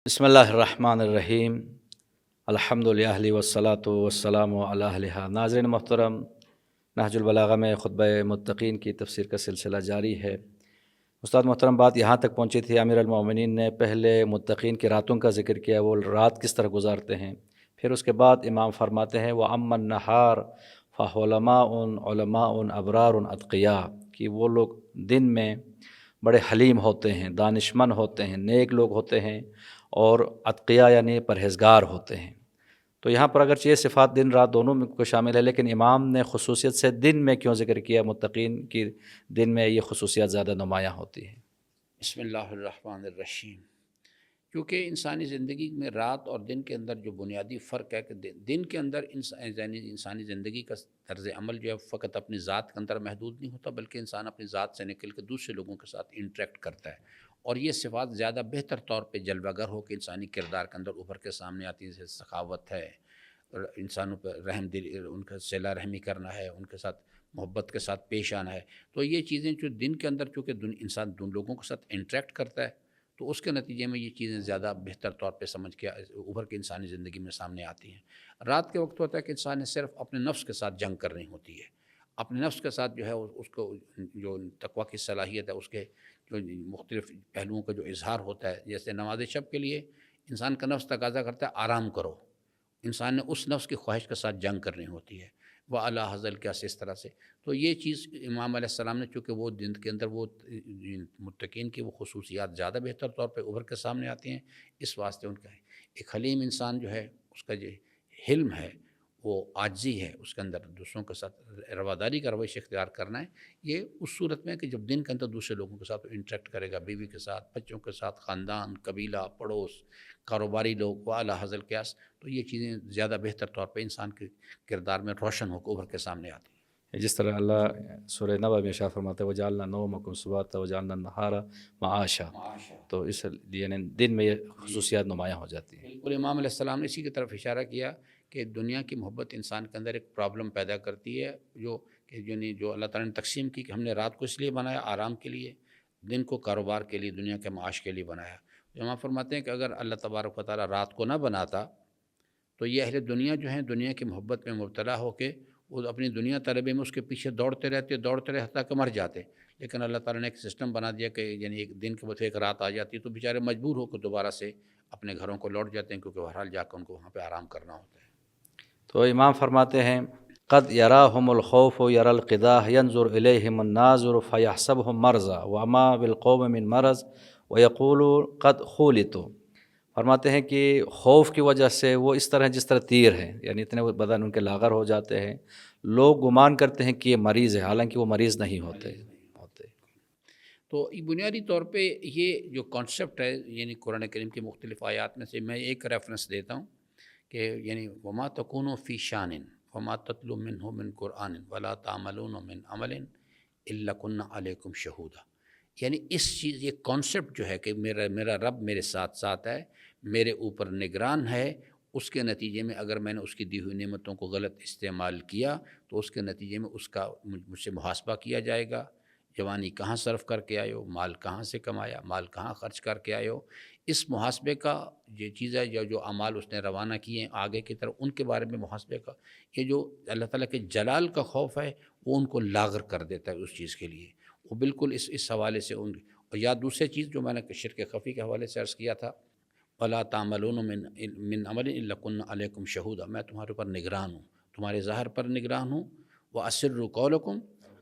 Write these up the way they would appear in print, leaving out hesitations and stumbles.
بسم اللہ الرحمن الرحیم الحمد للہ والصلاۃ والسلام علی اہلھا۔ ناظرین محترم، نہج البلاغہ میں خطبہ متقین کی تفسیر کا سلسلہ جاری ہے۔ استاد محترم، بات یہاں تک پہنچی تھی، امیر المومنین نے پہلے متقین کی راتوں کا ذکر کیا، وہ رات کس طرح گزارتے ہیں۔ پھر اس کے بعد امام فرماتے ہیں وَأَمَّا النَّهَارُ فَعُلَمَاءٌ عُلَمَاءٌ أَبْرَارٌ أَتْقِيَاءٌ، کہ وہ لوگ دن میں بڑے حلیم ہوتے ہیں، دانشمند ہوتے ہیں، نیک لوگ ہوتے ہیں، اور اتقیاء یعنی پرہیزگار ہوتے ہیں۔ تو یہاں پر اگرچہ یہ صفات دن رات دونوں میں کو شامل ہے، لیکن امام نے خصوصیت سے دن میں کیوں ذکر کیا؟ متقین کی دن میں یہ خصوصیات زیادہ نمایاں ہوتی ہیں۔ بسم اللہ الرحمن الرحیم۔ کیونکہ انسانی زندگی میں رات اور دن کے اندر جو بنیادی فرق ہے کہ دن کے اندر انسانی زندگی کا طرز عمل جو ہے فقط اپنی ذات کے اندر محدود نہیں ہوتا، بلکہ انسان اپنی ذات سے نکل کے دوسرے لوگوں کے ساتھ انٹریکٹ کرتا ہے، اور یہ صفات زیادہ بہتر طور پہ جلوہ گر ہو کے انسانی کردار کے اندر ابھر کے سامنے آتی ہیں، جیسے سخاوت ہے، انسانوں پہ رحم دل، ان کا صلہ رحمی کرنا ہے، ان کے ساتھ محبت کے ساتھ پیش آنا ہے۔ تو یہ چیزیں جو دن کے اندر چونکہ انسان دون لوگوں کے ساتھ انٹریکٹ کرتا ہے، تو اس کے نتیجے میں یہ چیزیں زیادہ بہتر طور پہ سمجھ کے ابھر کے انسانی زندگی میں سامنے آتی ہیں۔ رات کے وقت ہوتا ہے کہ انسان نے صرف اپنے نفس کے ساتھ جنگ کرنی ہوتی ہے، اپنے نفس کے ساتھ جو ہے اس کو جو تقویٰ کی صلاحیت ہے، اس کے جو مختلف پہلوؤں کا جو اظہار ہوتا ہے، جیسے نماز شب کے لیے انسان کا نفس تقاضا کرتا ہے آرام کرو، انسان نے اس نفس کی خواہش کے ساتھ جنگ کرنی ہوتی ہے، وہ اعلیٰ حضل کیا سے اس طرح سے۔ تو یہ چیز امام علیہ السلام نے، چونکہ وہ دن کے اندر وہ متقین کی وہ خصوصیات زیادہ بہتر طور پہ ابھر کے سامنے آتی ہیں، اس واسطے ان کا ہے ایک حلیم انسان جو ہے، اس کا جو حلم ہے، وہ عاجزی ہے، اس کے اندر دوسروں کے ساتھ رواداری کا رویہ اختیار کرنا ہے۔ یہ اس صورت میں کہ جب دن کے اندر دوسرے لوگوں کے ساتھ انٹریکٹ کرے گا، بیوی کے ساتھ، بچوں کے ساتھ، خاندان، قبیلہ، پڑوس، کاروباری لوگ، وہ اعلیٰ حضل قیاس، تو یہ چیزیں زیادہ بہتر طور پہ انسان کے کردار میں روشن ہو کے ابھر کے سامنے آتی ہیں۔ جس طرح اللہ سورہ نبأ میں ارشاد فرماتا ہے وَجَعَلْنَا نَوْمَكُمْ سُبَاتًا وَجَعَلْنَا النَّهَارَ مَعَاشًا، تو اس لیے یعنی دن میں یہ خصوصیات نمایاں ہو جاتی ہیں۔ بالکل، امام علیہ السلام نے اسی کی طرف اشارہ کیا کہ دنیا کی محبت انسان کے اندر ایک پرابلم پیدا کرتی ہے، جو اللہ تعالیٰ نے تقسیم کی کہ ہم نے رات کو اس لیے بنایا آرام کے لیے، دن کو کاروبار کے لیے، دنیا کے معاش کے لیے بنایا۔ امام فرماتے ہیں کہ اگر اللہ تبارک و تعالیٰ رات کو نہ بناتا تو یہ اہل دنیا جو ہیں دنیا کی محبت میں مبتلا ہو کے وہ اپنی دنیا طلبے میں اس کے پیچھے دوڑتے رہتے حتیٰ کہ مر جاتے، لیکن اللہ تعالیٰ نے ایک سسٹم بنا دیا کہ یعنی ایک دن کے بعد ایک رات آ جاتی تو بیچارے مجبور ہو کے دوبارہ سے اپنے گھروں کو لوٹ جاتے ہیں، کیونکہ بہرحال جا کر ان کو وہاں پہ آرام کرنا ہوتا ہے۔ تو امام فرماتے ہیں قد یراہم الخوف یری القداح ینظر الیہم الناظر فیحسبہم مرضا وما بالقوم من مرض ویقول قد خولتوا۔ فرماتے ہیں کہ خوف کی وجہ سے وہ اس طرح جس طرح تیر ہیں، یعنی اتنے بدن ان کے لاغر ہو جاتے ہیں، لوگ گمان کرتے ہیں کہ یہ مریض ہے، حالانکہ وہ مریض نہیں ہوتے۔ تو بنیادی طور پہ یہ جو کانسیپٹ ہے، یعنی قرآن کریم کی مختلف آیات میں سے میں ایک ریفرنس دیتا ہوں کہ یعنی وما تکون فی شان وما تتلو منہ من قرآن ولا تعملون من عمل الا کنا علیکم شہودا، یعنی اس چیز یہ کانسیپٹ جو ہے کہ میرا رب میرے ساتھ ساتھ ہے، میرے اوپر نگران ہے، اس کے نتیجے میں اگر میں نے اس کی دی ہوئی نعمتوں کو غلط استعمال کیا تو اس کے نتیجے میں اس کا مجھ سے محاسبہ کیا جائے گا۔ جوانی کہاں صرف کر کے آئے ہو، مال کہاں سے کمایا، مال کہاں خرچ کر کے آئے ہو، اس محاسبے کا یہ چیز ہے، جو اعمال اس نے روانہ کیے ہیں آگے کی طرف، ان کے بارے میں محاسبے کا یہ جو اللہ تعالیٰ کے جلال کا خوف ہے وہ ان کو لاغر کر دیتا ہے اس چیز کے لیے۔ وہ بالکل اس حوالے سے اور یا دوسری چیز جو میں نے شرک خفی کے حوالے سے عرض کیا تھا، وَلَا تَعْمَلُونَ مِنْ عَمَلٍ إِلَّا كُنَّا عَلَيْكُمْ شَهُودًا، میں تمہارے اوپر نگران ہوں، تمہارے ظاہر پر نگران ہوں، وَأَسِرُّوا قَوْلَكُمْ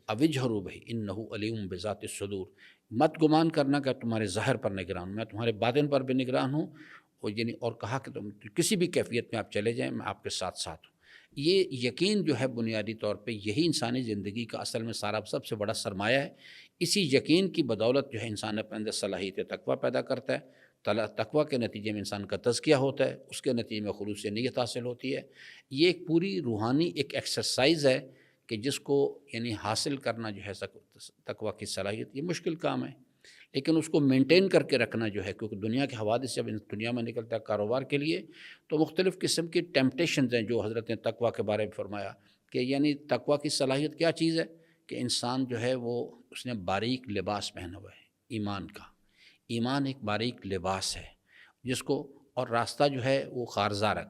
أَوِ اجْهَرُوا بِهِ إِنَّهُ عَلِيمٌ بِذَاتِ الصُّدُورِ، مت گمان کرنا کہ تمہارے ظاہر پر نگران ہوں، میں تمہارے باطن پر بھی نگران ہوں، اور کہا کہ تم کسی بھی کیفیت میں آپ چلے جائیں میں آپ کے ساتھ ساتھ ہوں۔ یہ یقین جو ہے بنیادی طور پہ یہی انسانی زندگی کا اصل میں سب سے بڑا سرمایہ ہے۔ اسی یقین کی بدولت جو ہے انسان اپنے اندر صلاحیت تقویٰ پیدا کرتا ہے، تقویٰ کے نتیجے میں انسان کا تزکیہ ہوتا ہے، اس کے نتیجے میں خلوص نیت حاصل ہوتی ہے۔ یہ ایک پوری روحانی ایک ایکسرسائز ہے کہ جس کو یعنی حاصل کرنا جو ہے تقویٰ کی صلاحیت، یہ مشکل کام ہے، لیکن اس کو مینٹین کر کے رکھنا جو ہے، کیونکہ دنیا کے حوادث جب دنیا میں نکلتا ہے کاروبار کے لیے تو مختلف قسم کی ٹیمپٹیشنز ہیں، جو حضرت نے تقویٰ کے بارے میں فرمایا کہ یعنی تقویٰ کی صلاحیت کیا چیز ہے کہ انسان جو ہے وہ اس نے باریک لباس پہنا ہوا ہے ایمان کا، ایمان ایک باریک لباس ہے، جس کو، اور راستہ جو ہے وہ خارزار ہے،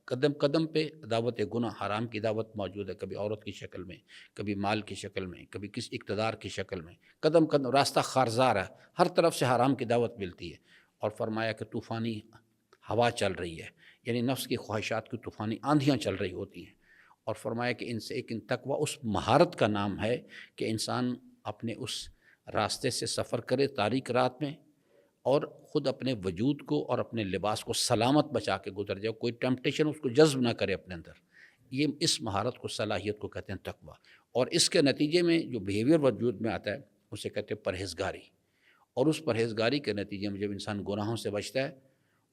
قدم قدم پہ دعوت گناہ حرام کی دعوت موجود ہے، کبھی عورت کی شکل میں، کبھی مال کی شکل میں، کبھی کسی اقتدار کی شکل میں، قدم قدم راستہ خارزار ہے، ہر طرف سے حرام کی دعوت ملتی ہے۔ اور فرمایا کہ طوفانی ہوا چل رہی ہے، یعنی نفس کی خواہشات کی طوفانی آندھیاں چل رہی ہوتی ہیں۔ اور فرمایا کہ ان سے ایک تقویٰ اس مہارت کا نام ہے کہ انسان اپنے اس راستے سے سفر کرے تاریک رات میں، اور خود اپنے وجود کو اور اپنے لباس کو سلامت بچا کے گزر جائے، کوئی ٹیمپٹیشن اس کو جذب نہ کرے اپنے اندر۔ یہ اس مہارت کو، صلاحیت کو کہتے ہیں تقویٰ۔ اور اس کے نتیجے میں جو بیہیویئر وجود میں آتا ہے اسے کہتے ہیں پرہیزگاری۔ اور اس پرہیزگاری کے نتیجے میں جب انسان گناہوں سے بچتا ہے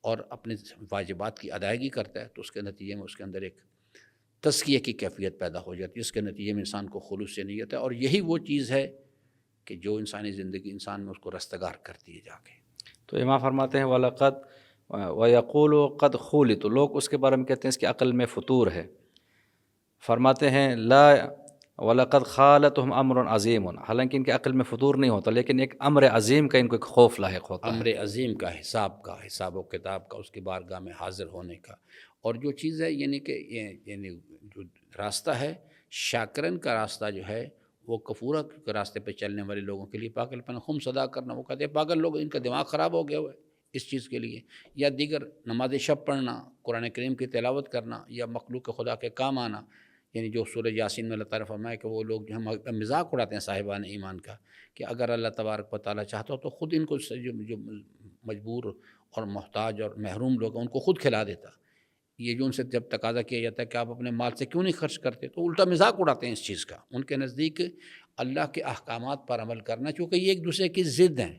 اور اپنے واجبات کی ادائیگی کرتا ہے تو اس کے نتیجے میں اس کے اندر ایک تزکیہ کی کیفیت پیدا ہو جاتی ہے، اس کے نتیجے میں انسان کو خلوص سے نیت ہے، اور یہی وہ چیز ہے کہ جو انسانی زندگی انسان میں اس کو رستگار کرتی ہے جا کے۔ تو امام فرماتے ہیں وَلَقَدْ وَيَقُولُ قَدْ خُولِتُ، لوگ اس کے بارے میں کہتے ہیں اس کی عقل میں فطور ہے۔ فرماتے ہیں لا وَلَقَدْ خَالَتُهُمْ أَمْرٌ عَظِيمٌ، حالانکہ ان کے عقل میں فطور نہیں ہوتا، لیکن ایک امر عظیم کا ان کو ایک خوف لاحق ہوتا ہے، امر عظیم کا، حساب و کتاب کا، اس کی بارگاہ میں حاضر ہونے کا۔ اور جو چیز ہے یعنی کہ یعنی جو راستہ ہے شاکرن کا راستہ جو ہے وہ کفورہ کے راستے پہ چلنے والے لوگوں کے لیے پاگل پن خم صدا کرنا، وہ کہتے ہیں پاگل لوگ، ان کا دماغ خراب ہو گیا ہوا ہے اس چیز کے لیے، یا دیگر نماز شب پڑھنا، قرآن کریم کی تلاوت کرنا، یا مخلوق خدا کے کام آنا، یعنی جو سورہ یاسین میں اللہ تعالیٰ فرمایا کہ وہ لوگ جو ہم مذاق اڑاتے ہیں صاحبان ایمان کا، کہ اگر اللہ تبارک و تعالیٰ چاہتا ہو تو خود ان کو جو مجبور اور محتاج اور محروم لوگ ہیں ان کو خود کھلا دیتا۔ یہ جو ان سے جب تقاضا کیا جاتا ہے کہ آپ اپنے مال سے کیوں نہیں خرچ کرتے، تو الٹا مذاق اڑاتے ہیں اس چیز کا۔ ان کے نزدیک اللہ کے احکامات پر عمل کرنا، چونکہ یہ ایک دوسرے کی ضد ہیں،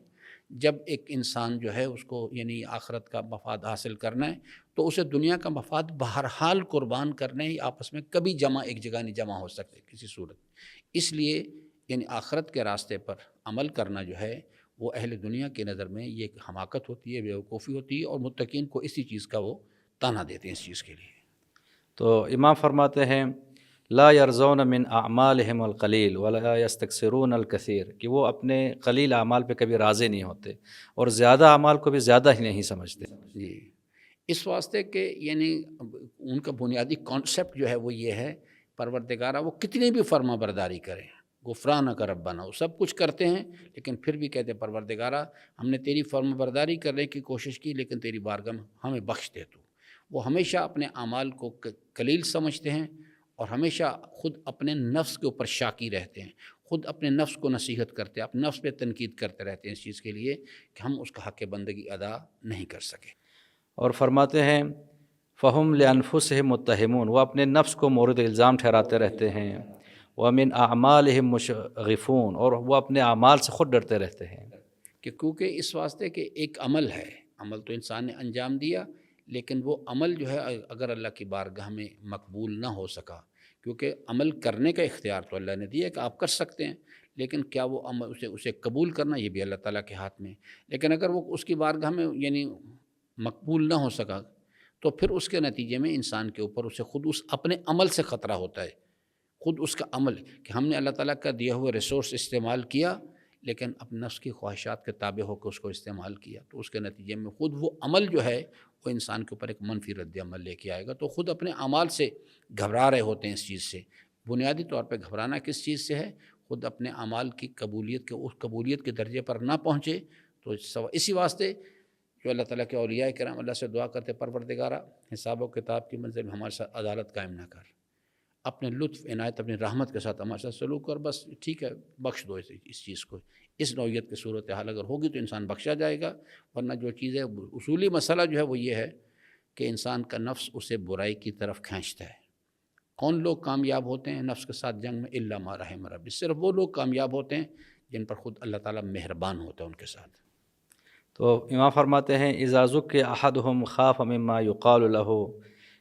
جب ایک انسان جو ہے اس کو یعنی آخرت کا مفاد حاصل کرنا ہے تو اسے دنیا کا مفاد بہرحال قربان کرنے ہی، آپس میں کبھی ایک جگہ نہیں جمع ہو سکتے کسی صورت۔ اس لیے یعنی آخرت کے راستے پر عمل کرنا جو ہے وہ اہل دنیا کی نظر میں یہ ایک حماقت ہوتی ہے، بیوقوفی ہوتی ہے، اور متقین کو اسی چیز کا وہ تانا دیتے ہیں اس چیز کے لیے۔ تو امام فرماتے ہیں لا یرضون من اعمالہم القلیل ولا یستکثرون الکثیر، کہ وہ اپنے قلیل اعمال پہ کبھی راضی نہیں ہوتے اور زیادہ اعمال کو بھی زیادہ ہی نہیں سمجھتے۔ جی، اس واسطے کہ یعنی ان کا بنیادی کانسیپٹ جو ہے وہ یہ ہے، پروردگارہ وہ کتنی بھی فرما برداری کریں، غفرانک ربنا، وہ سب کچھ کرتے ہیں لیکن پھر بھی کہتے ہیں پروردگارہ ہم نے تیری فرما برداری کرنے کی کوشش کی لیکن تیری بارگاہ میں ہمیں بخش دے تو۔ وہ ہمیشہ اپنے اعمال کو قلیل سمجھتے ہیں اور ہمیشہ خود اپنے نفس کے اوپر شاکی رہتے ہیں، خود اپنے نفس کو نصیحت کرتے ہیں، اپنے نفس پہ تنقید کرتے رہتے ہیں اس چیز کے لیے کہ ہم اس کا حق بندگی ادا نہیں کر سکے۔ اور فرماتے ہیں فہم لانفسہم متہمون، وہ اپنے نفس کو مورد الزام ٹھہراتے رہتے ہیں، ومن اعمالہم مشغفون، اور وہ اپنے اعمال سے خود ڈرتے رہتے ہیں۔ کہ کیونکہ اس واسطے کہ ایک عمل ہے، عمل تو انسان نے انجام دیا لیکن وہ عمل جو ہے اگر اللہ کی بارگاہ میں مقبول نہ ہو سکا، کیونکہ عمل کرنے کا اختیار تو اللہ نے دیا کہ آپ کر سکتے ہیں، لیکن کیا وہ عمل اسے قبول کرنا یہ بھی اللہ تعالیٰ کے ہاتھ میں، لیکن اگر وہ اس کی بارگاہ میں یعنی مقبول نہ ہو سکا تو پھر اس کے نتیجے میں انسان کے اوپر اسے خود اس اپنے عمل سے خطرہ ہوتا ہے، خود اس کا عمل کہ ہم نے اللہ تعالیٰ کا دیا ہوا ریسورس استعمال کیا لیکن اپنے نفس کی خواہشات کے تابع ہو کے اس کو استعمال کیا، تو اس کے نتیجے میں خود وہ عمل جو ہے وہ انسان کے اوپر ایک منفی رد عمل لے کے آئے گا، تو خود اپنے اعمال سے گھبرا رہے ہوتے ہیں اس چیز سے۔ بنیادی طور پہ گھبرانا کس چیز سے ہے؟ خود اپنے اعمال کی قبولیت کے، اس قبولیت کے درجے پر نہ پہنچے، تو اسی واسطے جو اللہ تعالیٰ کے اولیاء کرام اللہ سے دعا کرتے پروردگارہ حساب و کتاب کی منزل میں ہمارے ساتھ عدالت قائم نہ کر، اپنے لطف عنایت اپنی رحمت کے ساتھ ہمارے ساتھ سلوک کر، بس ٹھیک ہے بخش دو اس چیز کو۔ اس نوعیت کی صورتحال اگر ہوگی تو انسان بخشا جائے گا، ورنہ جو چیز ہے اصولی مسئلہ جو ہے وہ یہ ہے کہ انسان کا نفس اسے برائی کی طرف کھینچتا ہے۔ کون لوگ کامیاب ہوتے ہیں نفس کے ساتھ جنگ میں؟ الا ما رحم ربی، صرف وہ لوگ کامیاب ہوتے ہیں جن پر خود اللہ تعالیٰ مہربان ہوتا ہے ان کے ساتھ۔ تو امام فرماتے ہیں اذا ذکر احدہم خاف مما یقال لہ،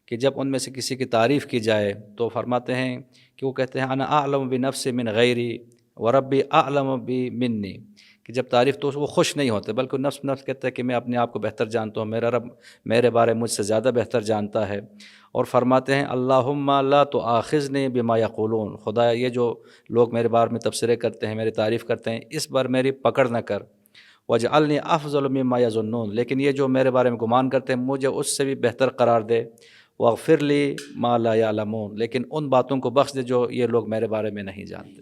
کہ جب ان میں سے کسی کی تعریف کی جائے تو فرماتے ہیں کہ وہ کہتے ہیں انا اعلم بنفسی من غیری وربی اعلم بی منی، کہ جب تعریف تو وہ خوش نہیں ہوتے بلکہ نفس کہتا ہے کہ میں اپنے آپ کو بہتر جانتا ہوں، میرا رب میرے بارے مجھ سے زیادہ بہتر جانتا ہے۔ اور فرماتے ہیں اللہم لا تؤاخذنی بما یقولون، خدایا یہ جو لوگ میرے بارے میں تبصرے کرتے ہیں، میری تعریف کرتے ہیں، اس بار میری پکڑ نہ کر۔ وجعلنی افضل مما یظنون، لیکن یہ جو میرے بارے میں گمان کرتے ہیں مجھے اس سے بھی بہتر قرار دے، واغفر لی ما لا یعلمون، لیکن ان باتوں کو بخش دے جو یہ لوگ میرے بارے میں نہیں جانتے۔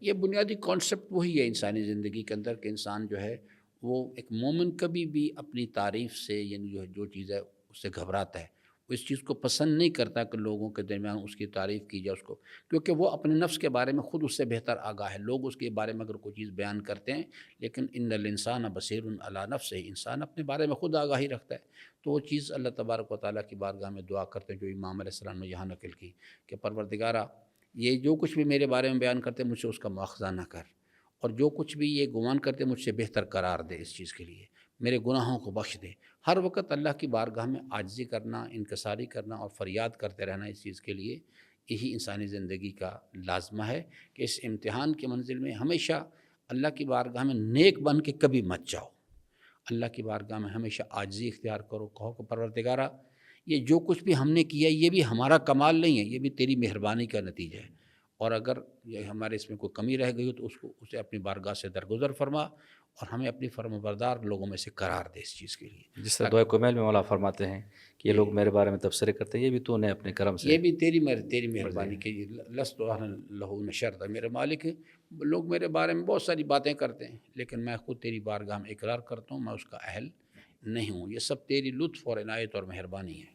یہ بنیادی کانسیپٹ وہی ہے انسانی زندگی کے اندر کہ انسان جو ہے وہ ایک مومن کبھی بھی اپنی تعریف سے یعنی جو چیز ہے اس سے گھبراتا ہے، وہ اس چیز کو پسند نہیں کرتا کہ لوگوں کے درمیان اس کی تعریف کی جائے اس کو، کیونکہ وہ اپنے نفس کے بارے میں خود اس سے بہتر آگاہ ہے۔ لوگ اس کے بارے میں اگر کوئی چیز بیان کرتے ہیں، لیکن ان الانسان بصیر علی نفسہ، انسان اپنے بارے میں خود آگاہی رکھتا ہے، تو وہ چیز اللہ تبارک و تعالیٰ کی بارگاہ میں دعا کرتے ہیں جو امام علیہ السلام نے یہاں نقل کی کہ پروردگارہ یہ جو کچھ بھی میرے بارے میں بیان کرتے مجھ سے اس کا مواخذہ نہ کر، اور جو کچھ بھی یہ گمان کرتے مجھ سے بہتر قرار دے، اس چیز کے لیے میرے گناہوں کو بخش دے۔ ہر وقت اللہ کی بارگاہ میں عاجزی کرنا، انکساری کرنا اور فریاد کرتے رہنا اس چیز کے لیے، یہی انسانی زندگی کا لازمہ ہے کہ اس امتحان کی منزل میں ہمیشہ اللہ کی بارگاہ میں نیک بن کے کبھی مت جاؤ، اللہ کی بارگاہ میں ہمیشہ عاجزی اختیار کرو، کہو کہ پروردگارہ یہ جو کچھ بھی ہم نے کیا یہ بھی ہمارا کمال نہیں ہے، یہ بھی تیری مہربانی کا نتیجہ ہے، اور اگر یہ ہمارے اس میں کوئی کمی رہ گئی ہو تو اسے اپنی بارگاہ سے درگزر فرما اور ہمیں اپنی فرم بردار لوگوں میں سے قرار دے اس چیز کے لیے۔ جس طرح دعائے کمیل میں مولا فرماتے ہیں کہ یہ لوگ میرے بارے میں تبصرے کرتے ہیں، یہ بھی تو نے اپنے کرم سے، یہ بھی تیری مہربانی کی، لست لہو نشرت، میرے مالک لوگ میرے بارے میں بہت ساری باتیں کرتے ہیں لیکن میں خود تیری بارگاہ میں اقرار کرتا ہوں میں اس کا اہل نہیں ہوں، یہ سب تیری لطف اور عنایت اور مہربانی ہے۔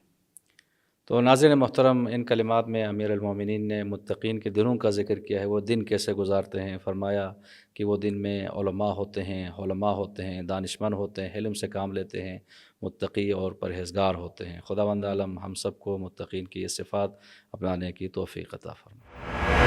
تو ناظرین محترم، ان کلمات میں امیر المومنین نے متقین کے دنوں کا ذکر کیا ہے، وہ دن کیسے گزارتے ہیں۔ فرمایا کہ وہ دن میں علماء ہوتے ہیں، علماء ہوتے ہیں، دانشمند ہوتے ہیں، علم سے کام لیتے ہیں، متقی اور پرہیزگار ہوتے ہیں۔ خداوند عالم ہم سب کو متقین کی یہ صفات اپنانے کی توفیق عطا فرمائے۔